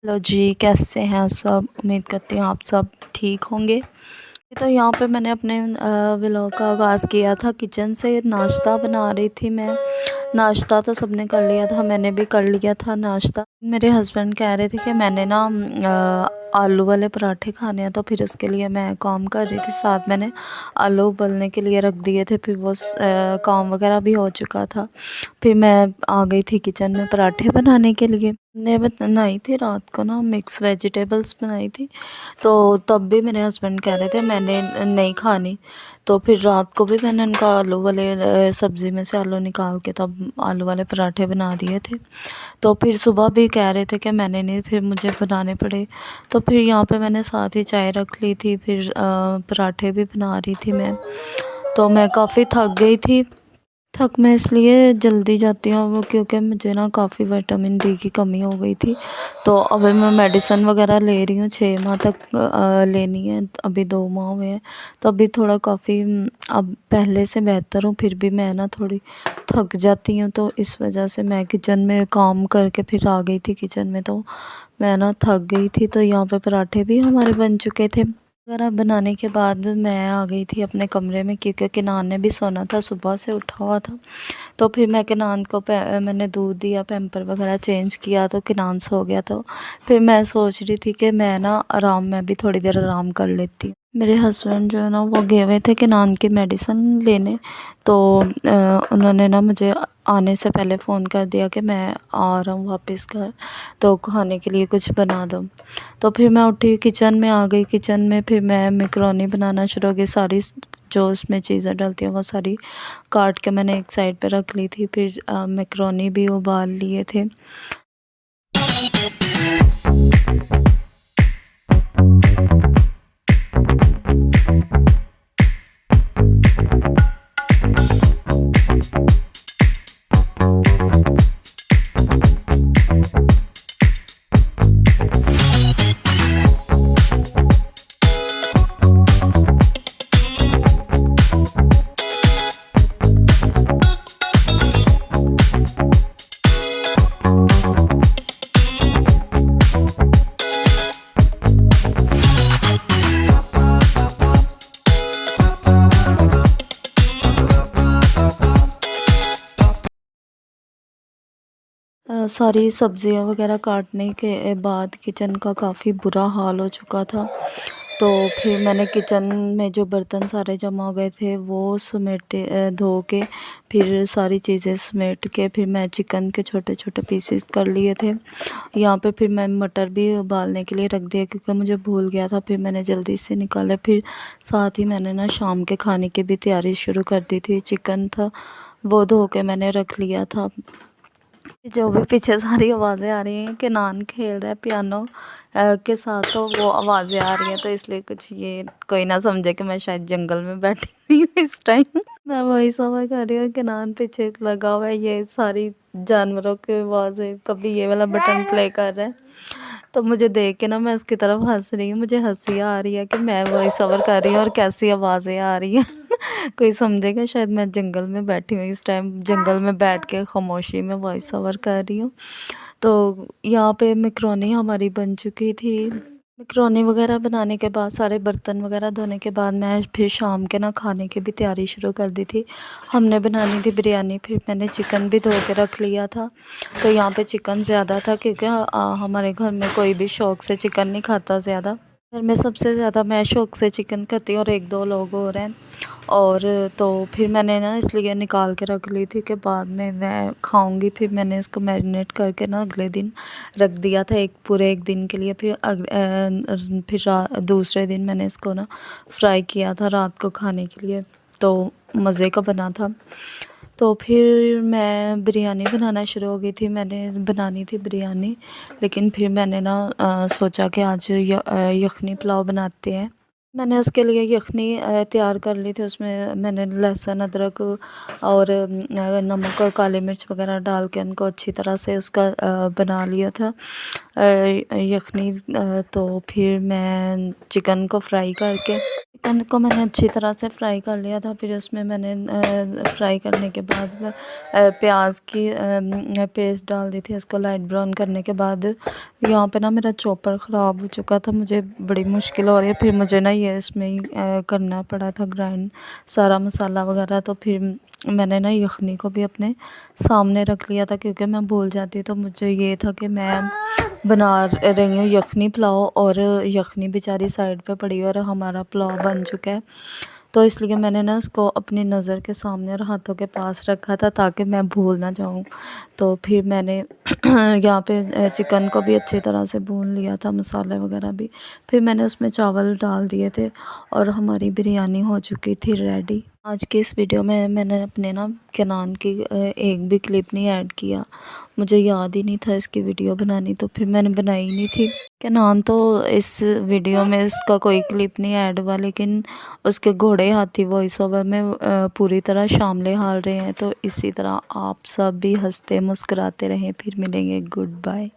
Hello जी, कैसे हैं सब? उम्मीद करती हूँ आप सब ठीक होंगे। तो यहाँ पे मैंने अपने व्लॉग का आगाज़ किया था किचन से। नाश्ता बना रही थी मैं। नाश्ता तो सबने कर लिया था, मैंने भी कर लिया था नाश्ता। मेरे हस्बैंड कह रहे थे कि मैंने ना आलू वाले पराठे खाने हैं, तो फिर उसके लिए मैं काम कर रही थी। साथ मैंने आलू उबलने के लिए रख दिए थे, फिर वो काम वगैरह भी हो चुका था। फिर मैं आ गई थी किचन में पराठे बनाने के लिए। मैंने बनाई थी रात को ना मिक्स वेजिटेबल्स बनाई थी, तो तब भी मेरे हस्बैंड कह रहे थे मैंने नहीं खानी। तो फिर रात को भी मैंने उनका आलू वाले सब्ज़ी में से आलू निकाल के तब आलू वाले पराठे बना दिए थे। तो फिर सुबह भी कह रहे थे कि मैंने नहीं, फिर मुझे बनाने पड़े। तो फिर यहाँ पे मैंने साथ ही चाय रख ली थी, फिर पराठे भी बना रही थी मैं। तो मैं काफ़ी थक गई थी। थक मैं इसलिए जल्दी जाती हूँ वो, क्योंकि मुझे ना काफ़ी विटामिन डी की कमी हो गई थी। तो अभी मैं मेडिसिन वगैरह ले रही हूँ, 6 माह तक लेनी है। अभी 2 माह हुए हैं, तो अभी थोड़ा काफ़ी अब पहले से बेहतर हूँ। फिर भी मैं ना थोड़ी थक जाती हूँ, तो इस वजह से मैं किचन में काम करके फिर आ गई थी किचन में। तो मैं ना थक गई थी। तो यहाँ पे पराठे भी हमारे बन चुके थे वगैरह। बनाने के बाद मैं आ गई थी अपने कमरे में, क्योंकि किनान ने भी सोना था, सुबह से उठा हुआ था। तो फिर मैं किनान को मैंने दूध दिया, पैम्पर वगैरह चेंज किया, तो किनान सो गया। तो फिर मैं सोच रही थी कि मैं भी थोड़ी देर आराम कर लेती हूँ। मेरे हस्बैंड जो है ना वो गए हुए थे किनान की मेडिसिन लेने। तो उन्होंने ना मुझे आने से पहले फ़ोन कर दिया कि मैं आ रहा हूँ वापस घर, तो खाने के लिए कुछ बना दो। तो फिर मैं उठी, किचन में आ गई। किचन में फिर मैं मैकरोनी बनाना शुरू हो गई। सारी जो उसमें चीज़ें डलती हैं वो सारी काट के मैंने एक साइड पे रख ली थी। फिर मैकरोनी भी उबाल लिए थे। सारी सब्जियां वगैरह काटने के बाद किचन का काफ़ी बुरा हाल हो चुका था। तो फिर मैंने किचन में जो बर्तन सारे जमा हो गए थे वो धो के, फिर सारी चीज़ें समेट के, फिर मैं चिकन के छोटे छोटे पीसेस कर लिए थे। यहाँ पे फिर मैं मटर भी उबालने के लिए रख दिया, क्योंकि मुझे भूल गया था। फिर मैंने जल्दी से निकाला। फिर साथ ही मैंने ना शाम के खाने की भी तैयारी शुरू कर दी थी। चिकन था वो धो के मैंने रख लिया था। जो भी पीछे सारी आवाज़ें आ रही हैं कि नान खेल रहा है पियानो के साथ, तो वो आवाज़ें आ रही हैं, तो इसलिए कुछ ये कोई ना समझे कि मैं शायद जंगल में बैठी हुई हूँ इस टाइम। मैं वही समझ कर रही हूँ कि नान पीछे लगा हुआ है, ये सारी जानवरों की आवाज़ें, कभी ये वाला बटन प्ले कर रहा है। तो मुझे देख के ना मैं उसकी तरफ हंस रही हूँ। मुझे हंसी आ रही है कि मैं वॉइस ओवर कर रही हूँ और कैसी आवाज़ें आ रही हैं। कोई समझेगा शायद मैं जंगल में बैठी हूँ इस टाइम, जंगल में बैठ के खामोशी में वॉइस ओवर कर रही हूँ। तो यहाँ पे मैकरोनी हमारी बन चुकी थी। मैकरोनी वगैरह बनाने के बाद, सारे बर्तन वगैरह धोने के बाद, मैं फिर शाम के ना खाने की भी तैयारी शुरू कर दी थी। हमने बनानी थी बिरयानी। फिर मैंने चिकन भी धो के रख लिया था। तो यहाँ पे चिकन ज़्यादा था, क्योंकि हमारे घर में कोई भी शौक़ से चिकन नहीं खाता ज़्यादा। घर में सबसे ज़्यादा मैं शौक़ से चिकन खाती हूँ, और 1-2 लोग और हैं। और तो फिर मैंने ना इसलिए निकाल के रख ली थी कि बाद में मैं खाऊंगी। फिर मैंने इसको मैरिनेट करके ना अगले दिन रख दिया था, पूरे एक दिन के लिए। फिर दूसरे दिन मैंने इसको ना फ्राई किया था रात को खाने के लिए। तो मज़े का बना था। तो फिर मैं बिरयानी बनाना शुरू हो गई थी। मैंने बनानी थी बिरयानी, लेकिन फिर मैंने ना सोचा कि आज यखनी पुलाव बनाते हैं। मैंने उसके लिए यखनी तैयार कर ली थी। उसमें मैंने लहसुन, अदरक और नमक और काली मिर्च वगैरह डाल के उनको अच्छी तरह से उसका बना लिया था यखनी। तो फिर मैं चिकन को फ्राई करके चिकन को मैंने अच्छी तरह से फ्राई कर लिया था। फिर उसमें मैंने फ्राई करने के बाद प्याज की पेस्ट डाल दी थी। उसको लाइट ब्राउन करने के बाद यहाँ पे ना मेरा चॉपर ख़राब हो चुका था, मुझे बड़ी मुश्किल हो रही है। फिर मुझे ना ये इसमें ही करना पड़ा था ग्राइंड सारा मसाला वगैरह। तो फिर मैंने ना यखनी को भी अपने सामने रख लिया था, क्योंकि मैं भूल जाती तो मुझे ये था कि मैं बना रही हूँ यखनी पुलाव और यखनी बेचारी साइड पे पड़ी है और हमारा पुलाव बन चुका है। तो इसलिए मैंने ना उसको अपनी नज़र के सामने और हाथों के पास रखा था ताकि मैं भूल ना जाऊँ। तो फिर मैंने यहाँ पे चिकन को भी अच्छी तरह से भून लिया था, मसाले वगैरह भी। फिर मैंने उसमें चावल डाल दिए थे और हमारी बिरयानी हो चुकी थी रेडी। आज की इस वीडियो में मैंने अपने ना केनान की एक भी क्लिप नहीं ऐड किया। मुझे याद ही नहीं था इसकी वीडियो बनानी, तो फिर मैंने बनाई नहीं थी। केनान तो इस वीडियो में इसका कोई क्लिप नहीं ऐड हुआ, लेकिन उसके घोड़े हाथी वॉइस ओवर में पूरी तरह शामिल हाल रहे हैं। तो इसी तरह आप सब भी हंसते मुस्कुराते रहें। फिर मिलेंगे, गुड बाय।